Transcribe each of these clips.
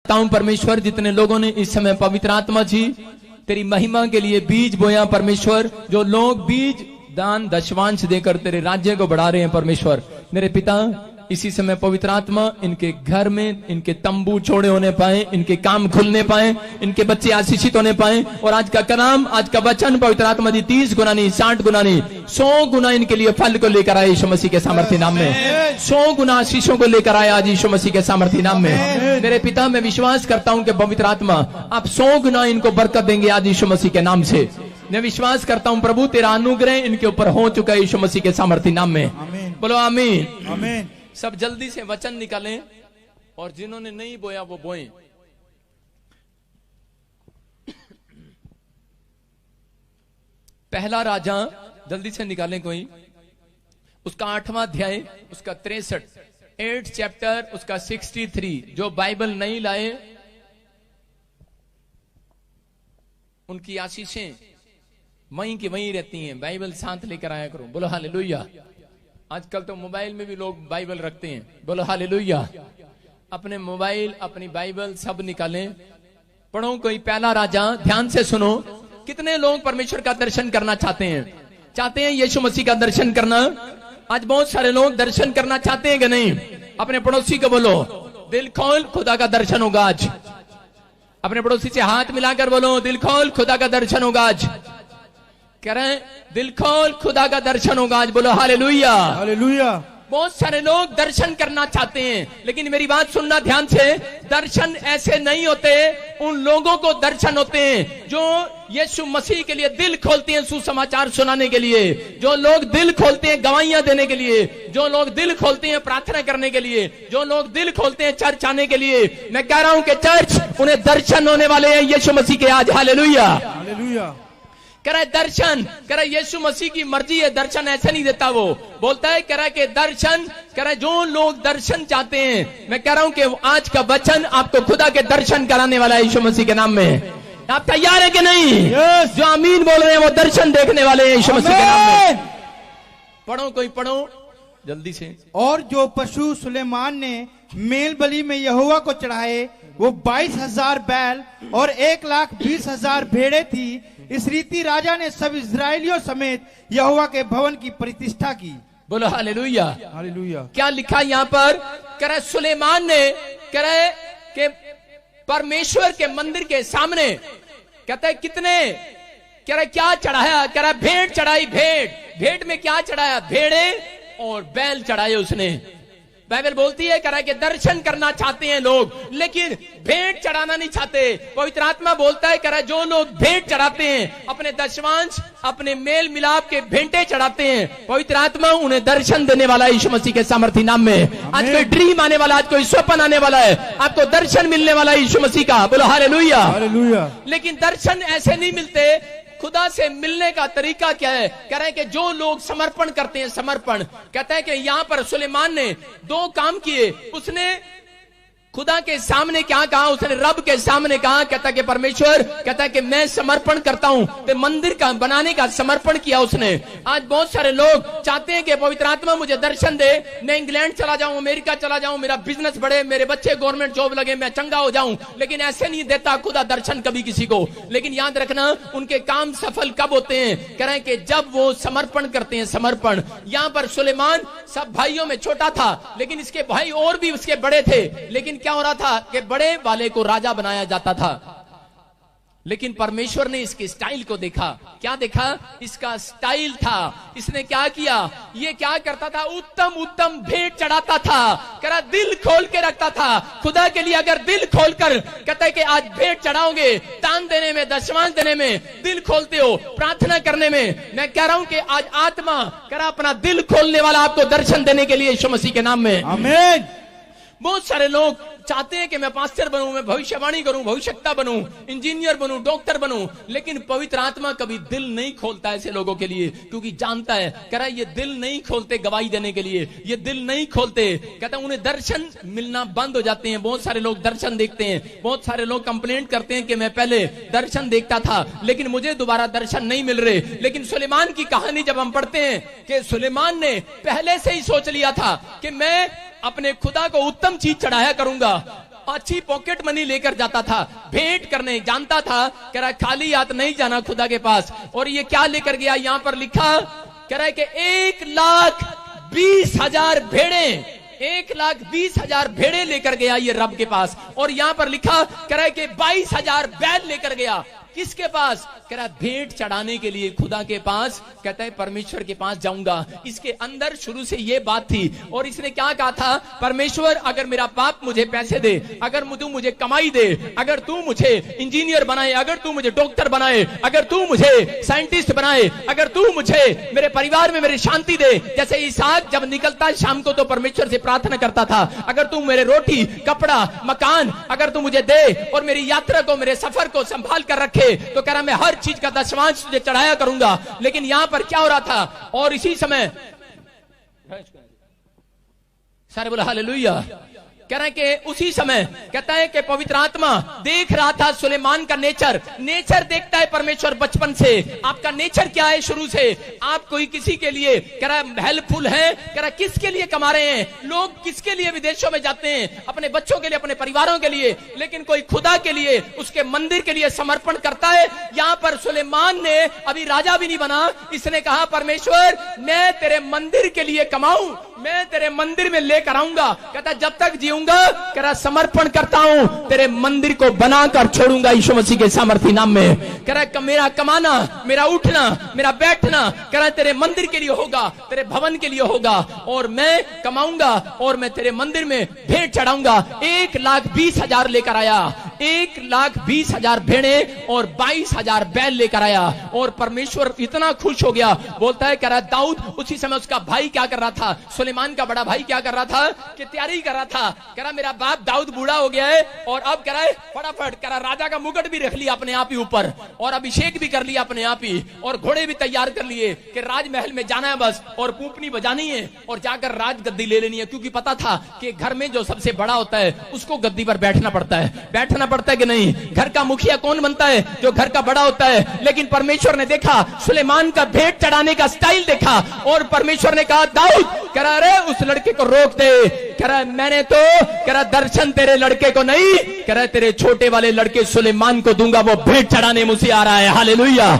करता हूं परमेश्वर, जितने लोगों ने इस समय पवित्र आत्मा जी तेरी महिमा के लिए बीज बोया परमेश्वर, जो लोग बीज दान दशवांश देकर तेरे राज्य को बढ़ा रहे हैं परमेश्वर, मेरे पिता इसी समय पवित्र आत्मा इनके घर में इनके तंबू छोड़े होने पाए, इनके काम खुलने पाए, इनके बच्चे आशीषित होने पाए, और आज का कलाम, आज का वचन पवित्र आत्मा जी 30 गुना नहीं, 60 गुना नहीं, 100 गुना इनके लिए फल को लेकर आए यीशु मसीह के सामर्थ्य नाम में। 100 गुना आशीषों को लेकर आए आज यीशु मसीह के सामर्थ्य नाम में। मेरे पिता, मैं विश्वास करता हूं कि पवित्र आत्मा आप 100 गुना इनको बरकत देंगे आज यीशु मसीह के नाम से। मैं विश्वास करता हूं प्रभु तेरा अनुग्रह इनके ऊपर हो चुका है यीशु मसीह के सामर्थ्य नाम में। बोलो आमीन आमीन। सब जल्दी से वचन निकालें और जिन्होंने नहीं बोया वो बोएं। पहला राजा जल्दी से निकालें कोई, उसका 8वां अध्याय, उसका 63, 8 चैप्टर, उसका 63। जो बाइबल नहीं लाए उनकी आशीषें वहीं की वहीं रहती हैं, बाइबल साथ लेकर आया करो। बोलो हालेलुया। आजकल तो मोबाइल में भी लोग बाइबल रखते हैं। बोलो हालेलुया। अपने मोबाइल अपनी बाइबल सब निकालें, पढ़ो कोई पहला राजा, ध्यान से सुनो। कितने लोग परमेश्वर का दर्शन करना चाहते हैं यीशु मसीह का दर्शन करना? आज बहुत सारे लोग दर्शन करना चाहते हैं कि नहीं? अपने पड़ोसी को बोलो दिल खोल खुदा का दर्शन होगा आज। अपने पड़ोसी से हाथ मिलाकर बोलो दिल खोल खुदा का दर्शन होगा आज। कह रहे हैं दिल खोल खुदा का दर्शन होगा आज। बोलो हालेलुया हालेलुया। बहुत सारे लोग दर्शन करना चाहते हैं, लेकिन मेरी बात सुनना ध्यान से, दर्शन ऐसे नहीं होते। उन लोगों को दर्शन होते हैं जो यीशु मसीह के लिए दिल खोलते हैं सुसमाचार सुनाने के लिए, जो लोग दिल खोलते हैं गवाहियां देने के लिए, जो लोग दिल खोलते हैं प्रार्थना करने के लिए, जो लोग दिल खोलते हैं चर्च आने के लिए। मैं कह रहा हूं कि चर्च उन्हें दर्शन होने वाले हैं यीशु मसीह के आज। Hallelujah hallelujah. कह रहा है दर्शन, कह रहा है यीशु मसीह की मर्जी है, दर्शन ऐसे नहीं देता। वो बोलता है, कह रहा है कि दर्शन, कह रहा है जो लोग दर्शन चाहते हैं, मैं कह रहा हूं कि आज का वचन आपको खुदा के दर्शन कराने वाला है यीशु मसीह के नाम में। आप तैयार है कि नहीं? yes. जो आमीन बोल रहे हैं वो दर्शन देखने वाले हैं यीशु मसीह के नाम में। पढ़ो कोई, पढ़ो जल्दी से। और जो पशु सुलेमान ने मेल बलि में यहोवा को चढ़ाए वो 22,000 बैल और 1,20,000 भेड़े थी। इस रीति राजा ने सब इस्राएलियों समेत यहोवा के भवन की प्रतिष्ठा की। बोलो हालेलुया हालेलुया। क्या लिखा यहाँ पर? कह रहा सुलेमान ने, कह रहा है कि परमेश्वर के मंदिर के सामने, कहता है कितने, कह रहा क्या चढ़ाया? कह रहा भेंट चढ़ाई। भेंट में क्या चढ़ाया? भेड़े और बैल चढ़ाए उसने। बाइबल बोलती है, कह रहा है कि दर्शन करना चाहते हैं लोग, लेकिन भेंट चढ़ाना नहीं चाहते। पवित्र आत्मा बोलता है, कह रहा है जो लोग भेंट चढ़ाते हैं, अपने दशवांश अपने मेल मिलाप के भेंटे चढ़ाते हैं, पवित्र आत्मा उन्हें दर्शन देने वाला है यीशु मसीह के सामर्थ्य नाम में। आज कोई ड्रीम आने वाला, आज कोई स्वप्न आने वाला है, आपको दर्शन मिलने वाला है यीशु मसीह का। बोलो हालेलुया हालेलुया। लेकिन दर्शन ऐसे नहीं मिलते। खुदा से मिलने का तरीका क्या है? कह रहे हैं कि जो लोग समर्पण करते हैं, समर्पण, कहता है कि यहां पर सुलेमान ने 2 काम किए। उसने खुदा के सामने क्या कहा? उसने रब के सामने कहा, कहता कि परमेश्वर, कहता कि मैं समर्पण करता हूं, तो मंदिर का बनाने का समर्पण किया उसने। आज बहुत सारे लोग चाहते हैं कि पवित्र आत्मा मुझे दर्शन दे, मैं इंग्लैंड चला जाऊं, अमेरिका चला जाऊं, मेरा बिजनेस बढ़े, मेरे बच्चे गवर्नमेंट जॉब लगे, मैं चंगा हो जाऊं। लेकिन ऐसे नहीं देता खुदा दर्शन कभी किसी को। लेकिन याद रखना, उनके काम सफल कब होते हैं? कह रहे हैं कि जब वो समर्पण करते हैं, समर्पण। यहां पर सुलेमान सब भाइयों में छोटा था, लेकिन इसके भाई और भी उसके बड़े थे। लेकिन क्या हो रहा था कि बड़े वाले को राजा बनाया जाता था, लेकिन परमेश्वर ने इसके स्टाइल को देखा। क्या देखा? इसका स्टाइल था। इसने क्या किया? ये क्या करता था? उत्तम उत्तम भेंट चढ़ाता था। कह रहा दिल खोल के रखता था खुदा के लिए। अगर दिल खोलकर, कहता है कि आज भेंट चढ़ाओगे, दान देने में, दशमांश देने में दिल खोलते हो, प्रार्थना करने में, मैं कह रहा हूं कि आज आत्मा, कह रहा अपना दिल खोलने वाला आपको दर्शन देने के लिए यीशु मसीह के नाम में। आमीन। बहुत सारे लोग चाहते हैं कि मैं पास्टर बनूं, मैं भविष्यवाणी करूं, भविष्यवक्ता बनूं, इंजीनियर बनूं, डॉक्टर बनूं, लेकिन पवित्र आत्मा कभी दिल नहीं खोलता ऐसे लोगों के लिए, क्योंकि जानता है, कह रहा है ये दिल नहीं खोलते गवाही देने के लिए, ये दिल नहीं खोलते। कहता है उन्हें दर्शन मिलना बंद हो जाते हैं। बहुत सारे लोग दर्शन देखते हैं, बहुत सारे लोग कंप्लेंट करते हैं कि मैं पहले दर्शन देखता था लेकिन मुझे दोबारा दर्शन नहीं मिल रहे। लेकिन सुलेमान की कहानी जब हम पढ़ते हैं कि सुलेमान ने पहले से ही सोच लिया था कि मैं अपने खुदा को उत्तम चीज चढ़ाया करूंगा, अच्छी पॉकेट मनी लेकर जाता था भेंट करने, जानता था कह रहा खाली हाथ नहीं जाना खुदा के पास। और ये क्या लेकर गया, यहां पर लिखा कह रहा है कि 1,20,000 भेड़े, 1,20,000 भेड़े लेकर गया ये रब के पास। और यहां पर लिखा कह रहा है कि 22,000 बैल लेकर गया। किसके पास, कह रहा भेंट चढ़ाने के लिए खुदा के पास। कहता है परमेश्वर के पास जाऊंगा। इसके अंदर शुरू से ये बात थी। और इसने क्या कहा था, परमेश्वर अगर मेरा बाप मुझे पैसे दे, अगर तू मुझे कमाई दे, अगर तू मुझे इंजीनियर बनाए, अगर तू मुझे डॉक्टर बनाए, अगर तू मुझे साइंटिस्ट बनाए, अगर तू मुझे मेरे परिवार में मेरी शांति दे। जैसे इसहाक जब निकलता शाम को तो परमेश्वर से प्रार्थना करता था, अगर तू मेरे रोटी, कपड़ा, मकान अगर तू मुझे दे और मेरी यात्रा को, मेरे सफर को संभाल कर रखे, तो कह रहा मैं हर चीज का दशमांश तुझे चढ़ाया करूंगा। लेकिन यहां पर क्या हो रहा था, और इसी समय सारे बोला हालेलुया। कह रहा है कि उसी समय कहता है कि पवित्र आत्मा देख रहा था सुलेमान का नेचर देखता है परमेश्वर बचपन से। आपका नेचर क्या है शुरू से, आप कोई किसी के लिए कह रहा है हेल्पफुल है, कह रहा किसके लिए कमा रहे हैं लोग, किसके लिए विदेशों में जाते हैं, अपने बच्चों के लिए, अपने परिवारों के लिए, लेकिन कोई खुदा के लिए, उसके मंदिर के लिए समर्पण करता है। यहां पर सुलेमान ने अभी राजा भी नहीं बना, इसने कहा परमेश्वर मैं तेरे मंदिर के लिए कमाऊं, मैं तेरे मंदिर में लेकर आऊंगा। कहता जब तक जीऊंगा कह रहा समर्पण करता हूं, तेरे मंदिर को बनाकर छोड़ूंगा यीशु मसीह के सामर्थी नाम में। कह रहा मेरा कमाना, मेरा उठना, मेरा बैठना कह रहा तेरे मंदिर के लिए होगा, तेरे भवन के लिए होगा, और मैं कमाऊंगा और मैं तेरे मंदिर में भेंट चढ़ाऊंगा। 1,20,000 लेकर आया, 1,20,000 भेड़े और 22,000 बैल लेकर आया। और परमेश्वर इतना खुश हो गया, बोलता है कह रहा दाऊद, उसी समय उसका भाई क्या कर रहा था, सुलेमान का बड़ा भाई क्या कर रहा था कि तैयारी कर रहा था। कह रहा मेरा बाप दाऊद बूढ़ा हो गया है और अब कह रहा है फटाफट कह रहा राजा का मुकुट भी रख लिया अपने आप ही ऊपर, और अभिषेक भी कर लिया अपने आप ही, और घोड़े भी तैयार कर लिए कि राजमहल में जाना है बस, और पूपनी बजानी है और जाकर राज गद्दी ले लेनी है। क्योंकि पता था कि घर में जो सबसे बड़ा होता है उसको गद्दी पर बैठना पड़ता है कि नहीं। घर का मुखिया कौन बनता है, जो घर का बड़ा होता है। लेकिन परमेश्वर ने देखा सुलेमान का भेंट चढ़ाने का स्टाइल देखा, और परमेश्वर ने कहा दाऊद कह रहा अरे उस लड़के को रोक दे। कह रहा मैंने तो कह रहा दर्शन तेरे लड़के को नहीं, कह रहा तेरे छोटे वाले लड़के सुलेमान को दूंगा, वो भेंट चढ़ाने मुझसे आ रहा है। हालेलुया।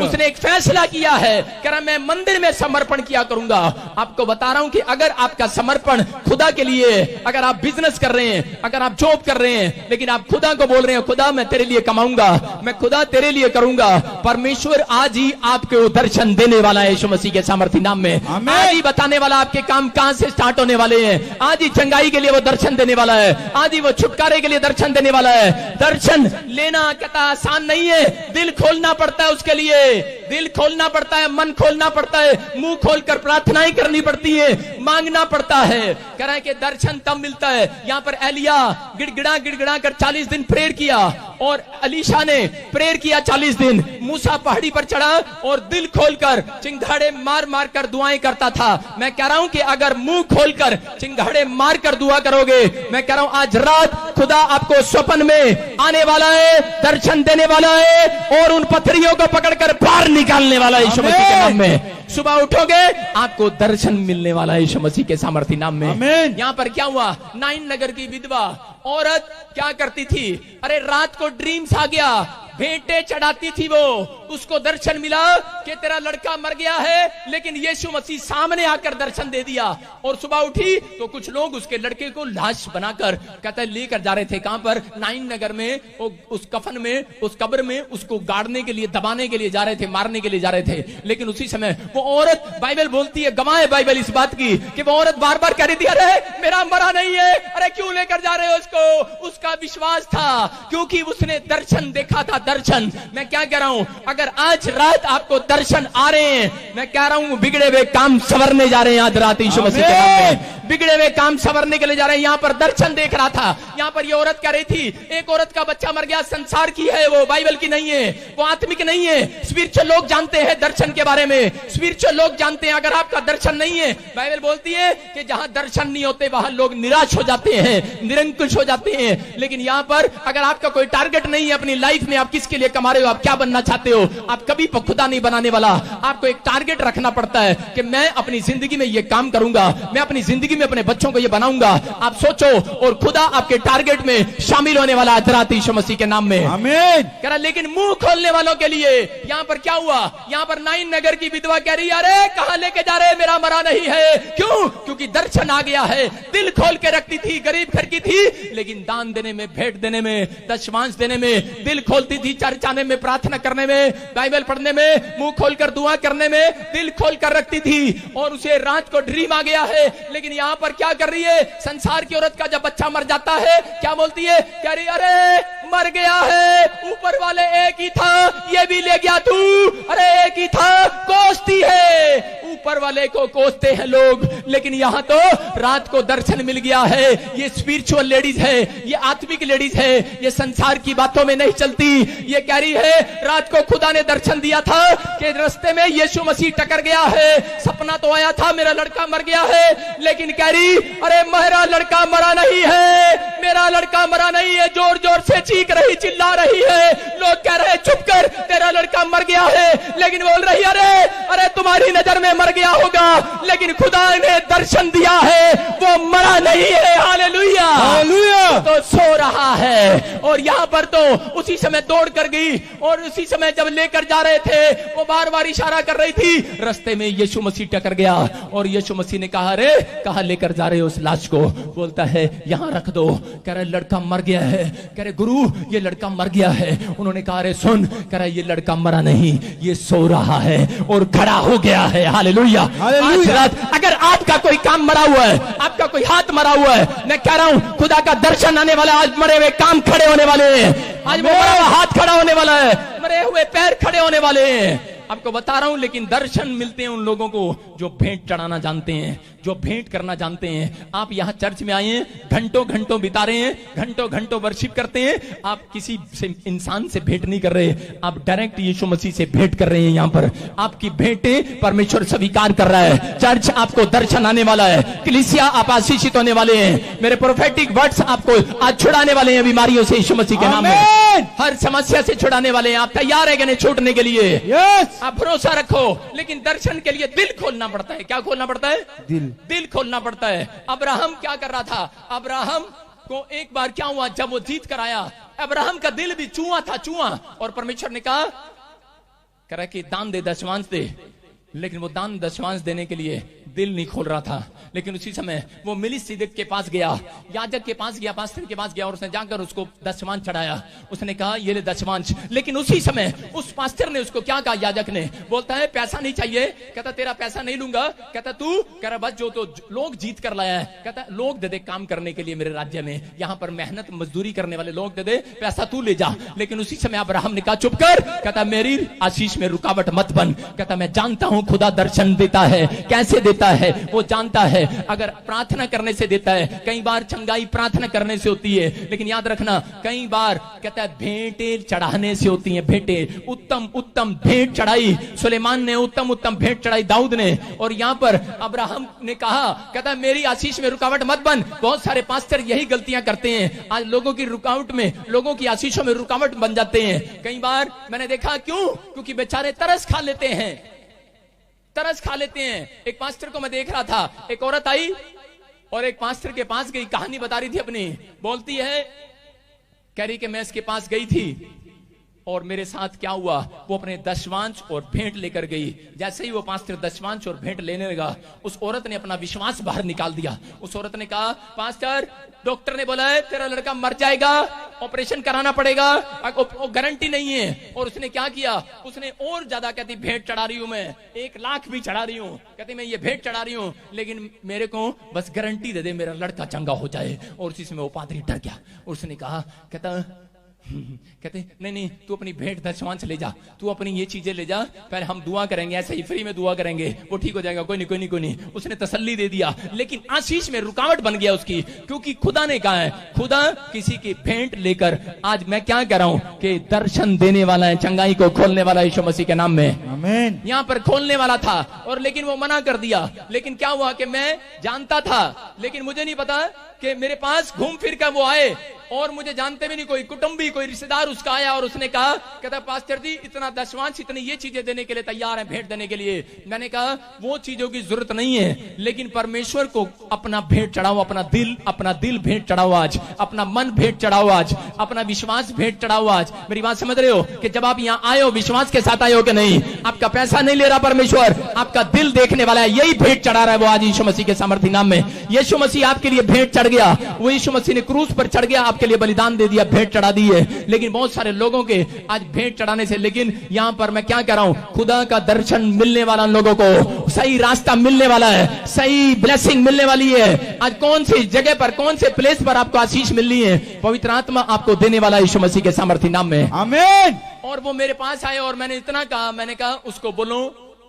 उसने एक फैसला किया है, कह रहा मैं मंदिर में समर्पण किया करूंगा। आपको बता रहा हूं कि अगर आपका समर्पण खुदा के लिए, अगर आप बिजनेस कर रहे हैं, अगर आप जॉब कर रहे हैं, लेकिन आप खुदा को बोल रहे हैं खुदा मैं तेरे लिए कमाऊंगा, मैं खुदा तेरे लिए करूंगा, परमेश्वर आज ही आपको दर्शन देने वाला है यीशु मसीह के सामर्थी नाम में। आज ही बताने वाला आपके काम कहां से स्टार्ट होने वाले हैं। आज ही चंगाई के लिए वो दर्शन देने वाला है, आज ही वो छुटकारे के लिए दर्शन देने वाला है। दर्शन लेना कहता आसान नहीं है, दिल खोलना पड़ता है उसके लिए, दिल खोलना पड़ता है, मन खोलना पड़ता है, मुंह खोलकर प्रार्थनाएं करनी पड़ती है, मांगना पड़ता है। कह रहा है कि दर्शन तब मिलता है। यहां पर एलिया गिड़गिड़ा कर 40 दिन प्रेयर किया, और अलीशा ने प्रेयर किया 40 दिन। मूसा पहाड़ी पर चढ़ा और दिल खोलकर चिंगाड़े मार मार कर दुआएं करता था। मैं कह रहा हूं कि अगर मुंह खोलकर चिंगाड़े मार कर दुआ करोगे, मैं कह रहा हूं आज रात खुदा आपको स्वप्न में आने वाला है, दर्शन देने वाला है, और उन पत्थरियों को पकड़कर बाहर निकालने वाला है यीशु मसीह के नाम में। सुबह उठोगे आपको दर्शन मिलने वाला है यीशु मसीह के सामर्थी नाम में। यहां पर क्या हुआ, नाइन नगर की विधवा औरत क्या करती थी, अरे रात को ड्रीम्स आ गया, भेंटे चढ़ाती थी वो, उसको दर्शन मिला कि तेरा लड़का मर गया है, लेकिन यीशु मसीह सामने आकर दर्शन दे दिया। और सुबह उठी तो कुछ लोग उसके लड़के को लाश बनाकर कहता है लेकर जा रहे थे, कहां पर, नाइन नगर में, उस कफन में, उस कब्र में उसको गाड़ने के लिए, दबाने के लिए जा रहे थे, मारने के लिए जा रहे थे। लेकिन उसी समय वो औरत, बाइबल बोलती है, गवाह है बाइबल इस बात की कि वो औरत बार बार कह रही थी अरे मेरा मरा नहीं है, अरे क्यों लेकर जा रहे हो उसको। उसका विश्वास था क्योंकि उसने दर्शन देखा था। दर्शन, मैं क्या कह रहा हूं, अगर आज रात आपको दर्शन आ रहे हैं, मैं कह रहा हूं बिगड़े हुए काम संवरने जा रहे हैं आज रात यीशु मसीह के नाम में। बिगड़े हुए काम संवरने के लिए जा रहे हैं। यहां पर दर्शन देख रहा था, यहां पर ये औरत कह रही थी, एक औरत का बच्चा मर गया, संसार की है वो, बाइबल की नहीं है, वो आत्मिक नहीं है। स्पिरिचुअल लोग जानते हैं दर्शन के बारे में, स्पिरिचुअल लोग जानते हैं। अगर आपका दर्शन नहीं है, बाइबल बोलती है कि जहां दर्शन नहीं होते वहां लोग निराश हो जाते हैं, निरंकुश हो जाते हैं। लेकिन यहां पर अगर आपका कोई टारगेट नहीं है अपनी लाइफ में, आप किसके लिए कमा रहे हो, आप क्या बनना चाहते हो, आप कभी खुदा नहीं बनाने वाला। आपको एक टारगेट रखना पड़ता है कि मैं अपनी जिंदगी में ये काम करूंगा, मैं अपनी जिंदगी में अपने बच्चों को ये बनाऊंगा। आप सोचो और खुदा आपके टारगेट में शामिल होने वाला हजरत यीशु मसीह के नाम में, आमीन। कह रहा लेकिन मुंह खोलने वालों के लिए यहाँ पर क्या हुआ? यहाँ पर नाइन नगर की विधवा कह रही है, अरे कहां लेके जा रहे, मेरा मरा नहीं है। क्यों? क्योंकि दर्शन आ गया है। दिल खोल के रखती थी, गरीब घर की थी, लेकिन दान देने में, भेंट देने में, दशमांश देने में दिल खोलती थी, चर्च आने में, प्रार्थना करने में, बाइबल पढ़ने में, मुंह खोलकर दुआ करने में दिल खोल कर रखती थी। और उसे रात को ड्रीम आ गया है। लेकिन यहाँ पर क्या कर रही है? संसार की औरत का जब बच्चा मर जाता है क्या बोलती है? कह रही अरे मर गया है, ऊपर वाले एक ही था, ये भी ले गया तू। अरे एक ही था, कोसती है, ऊपर वाले को कोसते हैं लोग। लेकिन यहाँ तो रात को दर्शन मिल गया है। ये स्पिरिचुअल लेडीज है, ये आत्मिक लेडीज है, ये संसार की बातों में नहीं चलती। ये कह रही है रात को खुदा ने दर्शन दिया था कि रास्ते में यीशु मसीह टकर गया है। सपना तो आया था मेरा लड़का मर गया है, लेकिन कह रही अरे मेरा लड़का मरा नहीं है, मेरा लड़का मरा नहीं है। जोर जोर से चीख रही, चिल्ला रही है। लोग कह रहे चुप कर, तेरा लड़का मर गया है। लेकिन बोल रही अरे अरे तुम्हारी नजर में मर गया होगा, लेकिन खुदा ने दर्शन दिया है, वो मरा नहीं है। Hallelujah, hallelujah. तो सो रहा है। और यहाँ पर तो उसी समय दौड़ कर गई, और उसी समय जब लेकर जा रहे थे वो बार बार इशारा कर रही थी। रास्ते में यीशु मसीह टकर गया और यीशु मसीह ने कहा अरे कहां लेकर जा रहे हो उस लाश को? बोलता है यहां रख दो। कह रहे लड़का मर गया है। कह रहे गुरु ये लड़का मर गया है। उन्होंने कहा अरे सुन, कह रहा ये लड़का मरा नहीं, ये सो रहा है और खड़ा हो गया है। हालेलुया, आज रात अगर आपका कोई काम मरा हुआ है, आपका कोई हाथ मरा हुआ है, मैं कह रहा हूं खुदा का दर्शन आने वाला। आज मरे हुए काम खड़े होने वाले हैं, आज वो मरा हुआ हाथ खड़ा होने वाला है, मरे हुए पैर खड़े होने वाले हैं। आपको बता रहा हूं, लेकिन दर्शन मिलते हैं उन लोगों को जो भेंट चढ़ाना जानते हैं, जो भेंट करना जानते हैं। आप यहाँ चर्च में आए हैं, घंटों घंटों बिता रहे हैं, घंटों घंटों वर्शिप करते हैं, आप किसी से इंसान से भेंट नहीं कर रहे, आप डायरेक्ट यीशु मसीह से भेंट कर रहे हैं। यहाँ पर आपकी भेंटें परमेश्वर स्वीकार कर रहा है। चर्च आपको दर्शन आने वाला है, कलीसिया आप आशीषित होने वाले हैं। मेरे प्रोफेटिक वर्ड्स आपको आज छुड़ाने वाले हैं बीमारियों से यीशु मसीह के नाम में, हर समस्या से छुड़ाने वाले हैं। आप तैयार है कि नहीं छूटने के लिए? यस, आप भरोसा रखो। लेकिन दर्शन के लिए दिल खोलना पड़ता है। क्या खोलना पड़ता है? दिल खोलना पड़ता है। अब्राहम क्या कर रहा था? अब्राहम को एक बार क्या हुआ, जब वो जीत कर आया, अब्राहम का दिल भी चूहा था, चूहा। और परमेश्वर ने कहा कि दान दे, दशमांश दे। लेकिन वो दान दशमांश देने के लिए दिल नहीं खोल रहा था। लेकिन उसी समय वो मेलिकिसेदेक के पास गया, याजक के पास गया, पास्टर के पास गया, और उसने जाकर उसको दशमांश चढ़ाया। उसने कहा ये ले दशमांश। लेकिन उसी समय उस पास्टर ने उसको क्या कहा, याजक ने? बोलता है पैसा नहीं चाहिए। कहता तेरा पैसा नहीं लूंगा। कहता तू? कह रहा बस जो तो लोग जीत कर लाया है। कहता लोग दे दे काम करने के लिए मेरे राज्य में, यहाँ पर मेहनत मजदूरी करने वाले लोग दे दे, पैसा तू ले जा। लेकिन उसी समय अब्राहम ने कहा चुप कर। कहता मेरी आशीष में रुकावट मत बन। कहता मैं जानता हूं खुदा दर्शन देता है। कैसे देता है वो जानता है। अगर प्रार्थना करने से देता है, कई बार चंगाई प्रार्थना करने से होती है, लेकिन याद रखना कई बार कहता है भेंटें चढ़ाने से होती हैं। भेंटें, उत्तम उत्तम भेंट चढ़ाई सुलेमान ने, उत्तम उत्तम भेंट चढ़ाई दाऊद ने। और यहाँ पर अब्राहम ने कहा, कहता है मेरी आशीष में रुकावट मत बन। बहुत सारे पास्टर यही गलतियां करते हैं, आज लोगों की रुकावट में, लोगों की आशीषों में रुकावट बन जाते हैं। कई बार मैंने देखा, क्यों? क्योंकि बेचारे तरस खा लेते हैं, तरस खा लेते हैं। एक पास्टर को मैं देख रहा था, एक औरत आई और एक पास्टर के पास गई, कहानी बता रही थी अपनी। बोलती है, कह रही कि मैं इसके पास गई थी और मेरे साथ क्या हुआ, वो अपने दशमांश और भेंट लेकर गई। जैसे ही वो पास्टर दशमांश और भेंट लेने लगा, उस औरत ने अपना विश्वास बाहर निकाल दिया। उस औरत ने कहा, पास्टर डॉक्टर ने बोला है तेरा लड़का मर जाएगा, ऑपरेशन कराना पड़ेगा, गारंटी नहीं है। और उसने क्या किया, उसने और ज्यादा, कहती भेंट चढ़ा रही हूं मैं, 1 लाख भी चढ़ा रही हूं, कहती मैं ये भेंट चढ़ा रही हूं, लेकिन मेरे को बस गारंटी दे दे मेरा लड़का चंगा हो जाए। और उसी समय वो पादरी डर गया। उसने कहा, कहते नहीं तू अपनी भेंट दशमांश ले जा, तू अपनी ये चीजें ले जा, पहले हम दुआ करेंगे, ऐसे ही फ्री में दुआ करेंगे, वो ठीक हो जाएगा, कोई नहीं। उसने तसल्ली दे दिया, लेकिन आशीष में रुकावट बन गया उसकी, क्योंकि खुदा ने कहा है, खुदा किसी की भेंट लेकर, आज मैं क्या कह रहा हूं कि दर्शन देने वाला है, चंगाई को खोलने वाला यीशु मसीह के नाम में, आमीन। यहाँ पर खोलने वाला था और लेकिन वो मना कर दिया। लेकिन क्या हुआ कि मैं जानता था, लेकिन मुझे नहीं पता कि मेरे पास घूम फिर कर वो आए और मुझे जानते भी नहीं, कोई कुटुंबी कोई रिश्तेदार उसका आया और उसने कहा, कहता पास्टर जी इतना दशवांश इतनी ये चीजें देने के लिए तैयार है, भेंट देने के लिए। मैंने कहा वो चीजों की जरूरत नहीं है, लेकिन परमेश्वर को अपना भेंट चढ़ाओ, अपना दिल भेंट चढ़ाओ आज, अपना मन भेंट चढ़ाओ आज, अपना विश्वास भेंट चढ़ाओ आज। मेरी बात समझ रहे हो कि जब आप यहाँ आए हो विश्वास के साथ आए हो कि नहीं? आपका पैसा नहीं ले रहा परमेश्वर, आपका दिल देखने वाला है, यही भेंट चढ़ा रहा है वो आज यीशु मसीह के सामर्थ्य नाम में। यीशु मसीह आपके लिए भेंट चढ़ गया, वो यीशु मसीह ने क्रूस पर चढ़ गया, आपके लिए बलिदान दे दिया, भेंट चढ़ा दी है। लेकिन बहुत सारे लोगों के आज भेंट चढ़ाने से, लेकिन यहां पर मैं क्या कह रहा हूं, खुदा का दर्शन मिलने वाला लोगों को, सही रास्ता मिलने वाला है, सही ब्लेसिंग मिलने वाली है। आज कौन सी जगह पर, कौन से प्लेस पर आपको आशीष मिलनी है? पवित्र आत्मा आपको देने वाला यीशु मसीह के सामर्थ्य नाम में। आमीन। और वो मेरे पास आए और मैंने इतना कहा, मैंने कहा उसको बोलो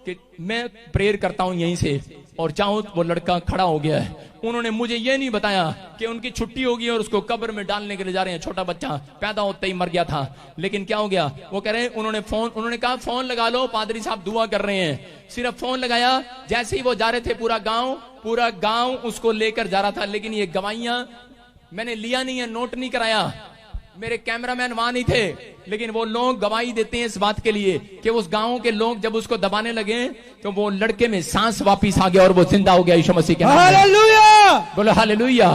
कि मैं प्रेयर करता हूं यहीं से, और चाहूं वो लड़का खड़ा हो गया है। उन्होंने मुझे ये नहीं बताया कि उनकी छुट्टी होगी और उसको कब्र में डालने के लिए जा रहे हैं। छोटा बच्चा पैदा होते ही मर गया था, लेकिन क्या हो गया वो कह रहे हैं, उन्होंने कहा फोन लगा लो, पादरी साहब दुआ कर रहे हैं। सिर्फ फोन लगाया, जैसे ही वो जा रहे थे पूरा गांव उसको लेकर जा रहा था। लेकिन ये गवाहियां मैंने लिया नहीं है, नोट नहीं कराया, मेरे कैमरामैन वहां नहीं थे, लेकिन वो लोग गवाही देते हैं इस बात के लिए कि उस गांव के लोग जब उसको दबाने लगे तो वो लड़के में सांस वापिस आ गया और वो जिंदा हो गया यीशु मसीह के नाम में। हालेलुया, बोलो हालेलुया।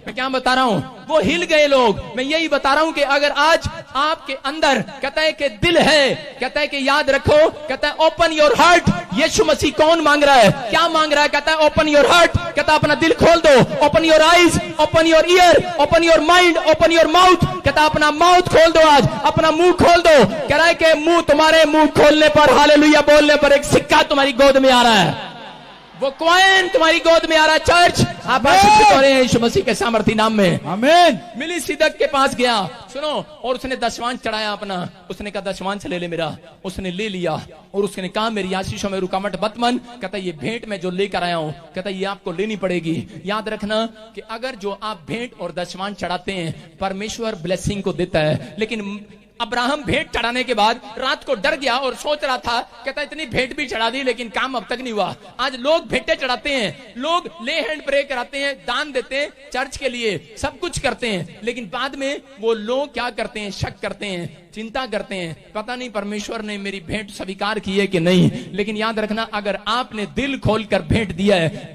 मैं क्या बता रहा हूं, वो हिल गए लोग। मैं यही बता रहा हूं कि अगर आज आपके अंदर कहता है कि दिल है, कहता है कि याद रखो, कहता है ओपन योर हार्ट। यीशु मसीह कौन मांग रहा है, क्या मांग रहा है? कहता है ओपन योर हार्ट, कहता है अपना दिल खोल दो, open your eyes, open your year, open your mind, open your mouth. कहता है अपना माउथ खोल दो आज, अपना मुंह खोल दो। कह रहा है कि मुंह, तुम्हारे मुंह खोलने पर, हालेलुया बोलने पर एक सिक्का तुम्हारी गोद में आ रहा है, वो कॉइन तुम्हारी गोद में आ रहा है। चर्च आप आशीषित हो रहे हैं यीशु मसीह के सामर्थ्य नाम में। आमीन। मेलिसीदक के पास गया, सुनो, और उसने दशवांश चढ़ाया अपना। उसने कहा दशवांश ले ले मेरा, उसने ले लिया और उसने कहा मेरी आशीषों में रुकावट मत बन। कहता ये भेंट मैं जो लेकर आया हूं, कहता ये आपको लेनी पड़ेगी। याद रखना कि अगर जो आप भेंट और दशवांश चढ़ाते हैं, परमेश्वर ब्लेसिंग को देता है। लेकिन अब्राहम भेंट चढ़ाने के बाद रात को डर गया और सोच रहा था, कहता इतनी भेंट भी चढ़ा दी लेकिन काम अब तक नहीं हुआ। आज लोग भेंटें चढ़ाते हैं, लोग ले हैंड प्रे कराते हैं, दान देते हैं, चर्च के लिए सब कुछ करते हैं, लेकिन बाद में वो लोग क्या करते हैं, शक करते हैं, चिंता करते हैं, पता नहीं परमेश्वर ने मेरी भेंट स्वीकार की है कि नहीं। लेकिन याद रखना, अगर आपने दिल खोलकर भेंट दिया है,